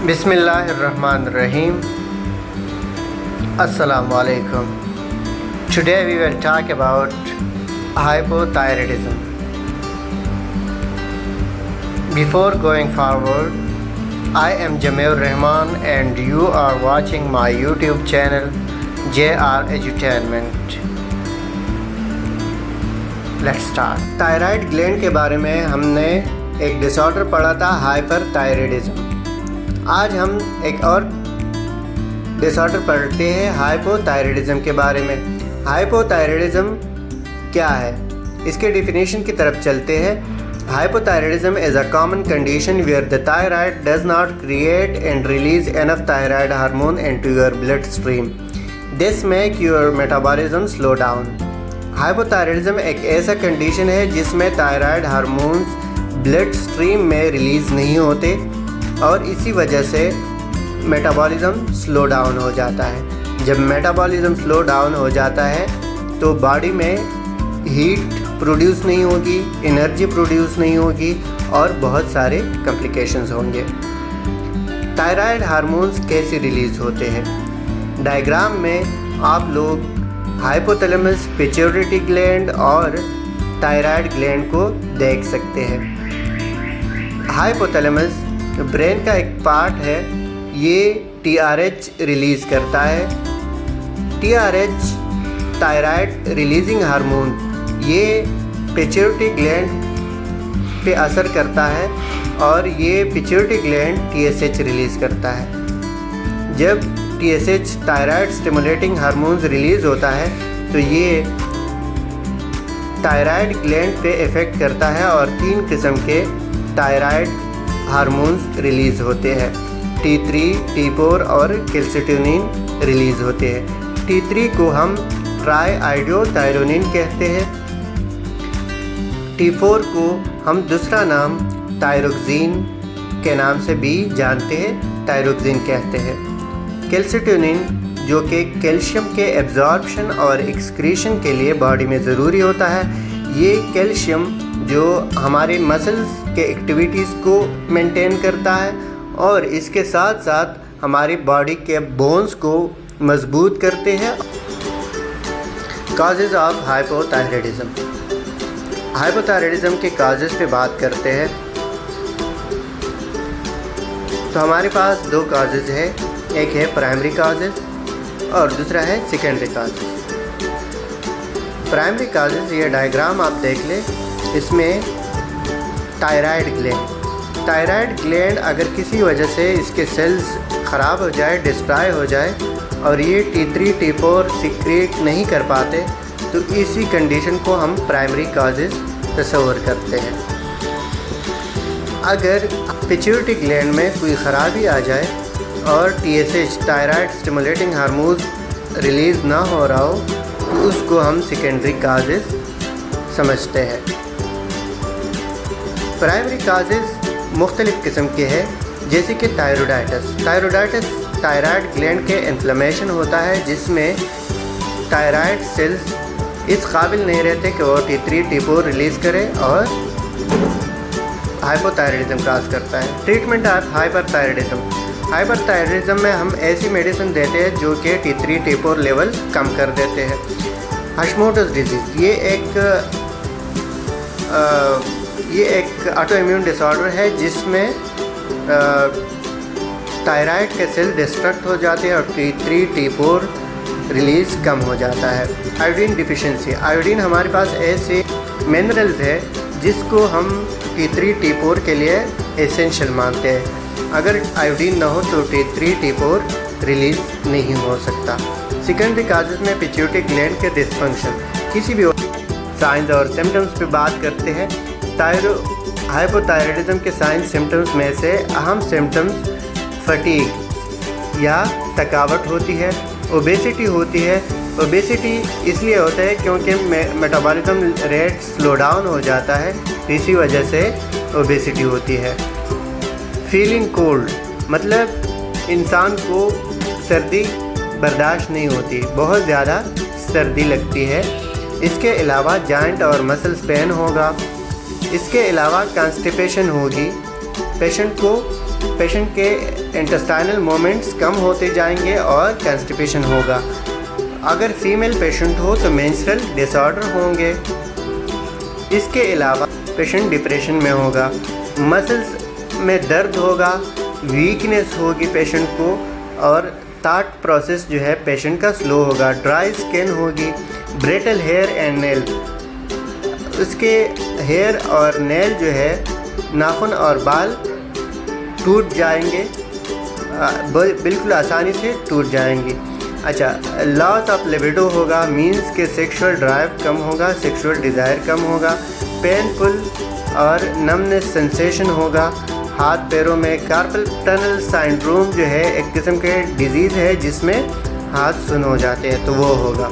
Bismillahirrahmanirrahim. Assalamu alaikum. Today we will talk about hypothyroidism. Before going forward, I am Jamil Rahman and you are watching my YouTube channel JR Edutainment. Let's start. Thyroid gland के बारे में हमने एक disorder पढ़ा था, hyperthyroidism. आज हम एक और डिसऑर्डर पढ़ते हैं हाइपोथायराइडिज्म के बारे में। हाइपोथायराइडिज्म क्या है, इसके डेफिनेशन की तरफ चलते हैं। Hypothyroidism is a common condition where the thyroid does not create and release enough thyroid hormone into your blood stream. This make your metabolism slow down. Hypothyroidism एक ऐसा कंडीशन है जिसमें थायराइड हार्मोन्स ब्लड स्ट्रीम में release नहीं होते और इसी वजह से मेटाबॉलिज्म स्लो डाउन हो जाता है। जब मेटाबॉलिज्म स्लो डाउन हो जाता है तो बॉडी में हीट प्रोड्यूस नहीं होगी, एनर्जी प्रोड्यूस नहीं होगी और बहुत सारे कॉम्प्लिकेशंस होंगे। थायराइड हार्मोन्स कैसे रिलीज़ होते हैं? डायग्राम में आप लोग हाइपोथैलेमस, पिट्यूटरी ग्लैंड और थायराइड ग्लैंड को देख सकते हैं। हाइपोथैलेमस ब्रेन का एक पार्ट है, ये TRH रिलीज़ करता है। TRH थायराइड रिलीजिंग हार्मोन, ये पिट्यूटरी ग्लैंड पे असर करता है और ये पिट्यूटरी ग्लैंड TSH रिलीज़ करता है। जब TSH thyroid stimulating hormones release होता है तो ये थायराइड ग्लैंड पे इफ़ेक्ट करता है और 3 किस्म के थायराइड हार्मोन्स रिलीज़ होते हैं। T3, T4 और कैल्सिटोनिन रिलीज़ होते हैं। T3 को हम ट्राईआइडियोथायरोनिन कहते हैं। T4 को हम दूसरा नाम थायरोक्सिन के नाम से भी जानते हैं, थायरोक्सिन कहते हैं। कैल्सिटोनिन जो कि कैल्शियम के एब्जॉर्प्शन और एक्सक्रीशन के लिए बॉडी में ज़रूरी होता है, ये कैल्शियम जो हमारे मसल्स के एक्टिविटीज़ को मेंटेन करता है और इसके साथ साथ हमारी बॉडी के बोन्स को मजबूत करते हैं। Causes of hypothyroidism. हाइपोथायराइडिज्म के काजेज़ पे बात करते हैं तो हमारे पास 2 काजेज़ है, एक है प्राइमरी काजेज़ और दूसरा है सेकेंडरी काजेज़। प्राइमरी काजेज़, ये डायग्राम आप देख लें, इसमें थायराइड ग्लैंड अगर किसी वजह से इसके सेल्स ख़राब हो जाए, डिस्ट्रॉय हो जाए और ये T3, T4 सीक्रेट नहीं कर पाते तो इसी कंडीशन को हम प्राइमरी काजेज़ तस्वर करते हैं। अगर पिट्यूटरी ग्लैंड में कोई ख़राबी आ जाए और TSH thyroid stimulating hormone release ना हो रहा हो तो उसको हम सेकेंडरी काजेज़ समझते हैं। प्राइमरी काजेज़ मुख्तलिफ़ किस्म के हैं, जैसे कि थायरोडाइटिस थायराइड ग्लैंड के इन्फ्लेमेशन होता है जिसमें थायराइड सेल्स इस काबिल नहीं रहते कि वो T3, T4 रिलीज़ करें और हाइपोथायराइडिज्म काज करता है। ट्रीटमेंट ऑफ हाइपरथायराइडिज्म में हम ऐसी मेडिसिन देते हैं जो कि T3, T4 लेवल कम कर देते हैं। हशमोटोस डिजीज़, ये एक ऑटो इम्यून डिसऑर्डर है जिसमें थायराइड के सेल डिस्ट्रक्ट हो जाते हैं और T3, T4 रिलीज़ कम हो जाता है। आयोडीन डिफिशिएंसी, आयोडीन हमारे पास ऐसे मिनरल्स है जिसको हम T3, T4 के लिए एसेंशियल मानते हैं। अगर आयोडीन ना हो तो T3, T4 रिलीज़ नहीं हो सकता। सेकेंडरी काजेज़ में पिट्यूटरी ग्लैंड के डिसफंक्शन, किसी भी साइंस और सिम्टम्स पे बात करते हैं। हाइपोथायराइडिज्म के साइंस सिम्टम्स में से अहम सिम्टम्स फटीग या थकावट होती है, ओबेसिटी होती है। ओबेसिटी इसलिए होता है क्योंकि मेटाबॉलिज्म रेट स्लो डाउन हो जाता है, इसी वजह से ओबेसिटी होती है। फीलिंग कोल्ड, मतलब इंसान को सर्दी बर्दाश्त नहीं होती, बहुत ज़्यादा सर्दी लगती है। इसके अलावा जॉइंट और मसल्स पेन होगा। इसके अलावा कॉन्स्टिपेशन होगी। पेशेंट के इंटेस्टाइनल मूवमेंट्स कम होते जाएंगे और कॉन्स्टिपेशन होगा। अगर फीमेल पेशेंट हो तो मेंस्ट्रुअल डिसऑर्डर होंगे। इसके अलावा पेशेंट डिप्रेशन में होगा, मसल्स में दर्द होगा, वीकनेस होगी पेशेंट को, और थॉट प्रोसेस जो है पेशेंट का स्लो होगा, ड्राई स्किन होगी, ब्रिटल हेयर एंड नेल, उसके हेयर और नेल जो है नाखून और बाल टूट जाएंगे, बिल्कुल आसानी से टूट जाएंगी। अच्छा, लॉस ऑफ लिबिडो होगा, मींस के सेक्सुअल ड्राइव कम होगा, सेक्सुअल डिज़ायर कम होगा, पेनफुल और नमनेस सेंसेशन होगा, हाथ पैरों में कार्पल टनल सिंड्रोम जो है एक किस्म के डिजीज़ है जिसमें हाथ सुन हो जाते हैं, तो वो होगा।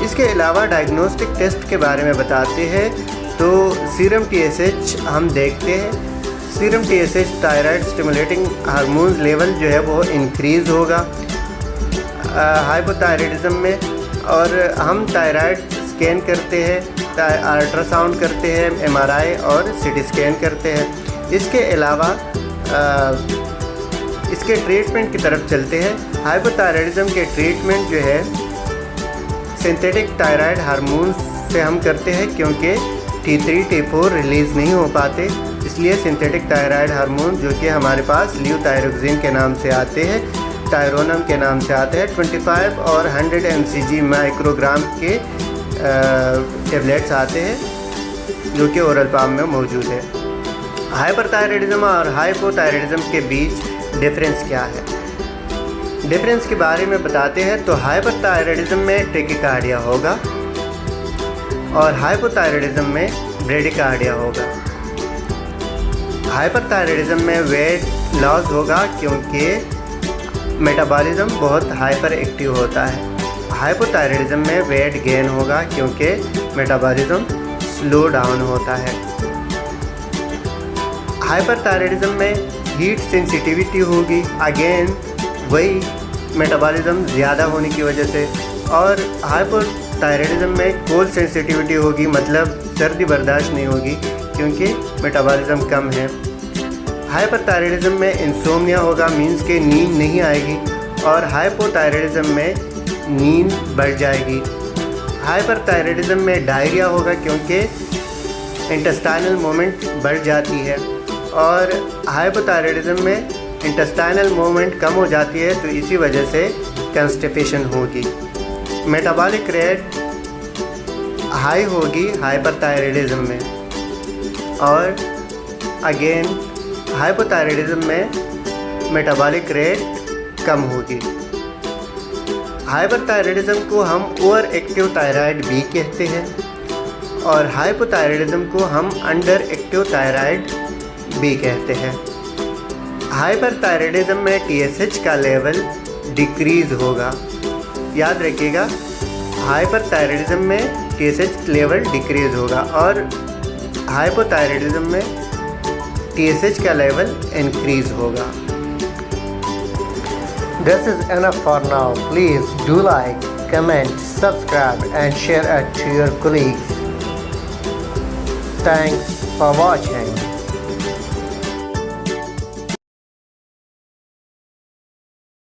इसके अलावा डायग्नोस्टिक टेस्ट के बारे में बताते हैं तो सीरम TSH हम देखते हैं। Serum TSH thyroid stimulating hormones level जो है वो इंक्रीज़ होगा हाइपोथायराइडिज्म में, और हम थायराइड स्कैन करते हैं, अल्ट्रासाउंड करते हैं, MRI और CT स्कैन करते हैं। इसके अलावा इसके ट्रीटमेंट की तरफ चलते हैं। हाइपोथायराइडिज्म के ट्रीटमेंट जो है सिंथेटिक थायराइड हार्मोन्स से हम करते हैं, क्योंकि T3 T4 रिलीज़ नहीं हो पाते, इसलिए सिंथेटिक थायराइड हार्मोन जो कि हमारे पास ल्यूथायरोक्सिन के नाम से आते हैं, थायरोनम के नाम से आते हैं, 25 और 100 mcg माइक्रोग्राम के टेबलेट्स आते हैं जो कि ओरल पाम में मौजूद है। हाइपरथायराइडिज्म और हाइपोथायराइडिज्म के बीच डिफरेंस क्या है? डिफरेंस के बारे में बताते हैं तो हाइपरथायराइडिज्म में टेकिकार्डिया होगा और हाइपोथायराइडिज्म में ब्रेडिकार्डिया होगा। हाइपरथायराइडिज्म में वेट लॉस होगा क्योंकि मेटाबॉलिज्म बहुत हाइपर एक्टिव होता है। हाइपोथायराइडिज्म में वेट गेन होगा क्योंकि मेटाबॉलिज्म स्लो डाउन होता है। हाइपरथायराइडिज्म में हीट सेंसिटिविटी होगी, अगेन वही मेटाबॉलिज्म ज़्यादा होने की वजह से, और हाइपोथायराइडिज्म में कोल्ड सेंसिटिविटी होगी, मतलब सर्दी बर्दाश्त नहीं होगी क्योंकि मेटाबॉलिज्म कम है। हाइपरथायराइडिज्म में इंसोम्निया होगा, मींस के नींद नहीं आएगी, और हाइपोथायराइडिज्म में नींद बढ़ जाएगी। हाइपरथायराइडिज्म में डायरिया होगा क्योंकि इंटेस्टाइनल मूवमेंट बढ़ जाती है, और हाइपोथायराइडिज्म में इंटेस्टाइनल मूवमेंट कम हो जाती है, तो इसी वजह से कॉन्स्टिपेशन होगी। मेटाबॉलिक रेट हाई होगी हाइपरथायराइडिज्म में, और अगेन हाइपोथायराइडिज्म में मेटाबॉलिक रेट कम होगी। हाइपरथायराइडिज्म को हम ओवर एक्टिव थायराइड भी कहते हैं, और हाइपोथायराइडिज्म को हम अंडर एक्टिव थायराइड भी कहते हैं। हाइपरथायराइडिज्म में TSH का लेवल डिक्रीज़ होगा, याद रखिएगा, हाइपरथायराइडिज्म में TSH लेवल डिक्रीज़ होगा, और हाइपोथायराइडिज्म में TSH का लेवल इंक्रीज़ होगा। This is enough for now. Please do like, comment, subscribe and share it to your colleagues. Thanks for watching.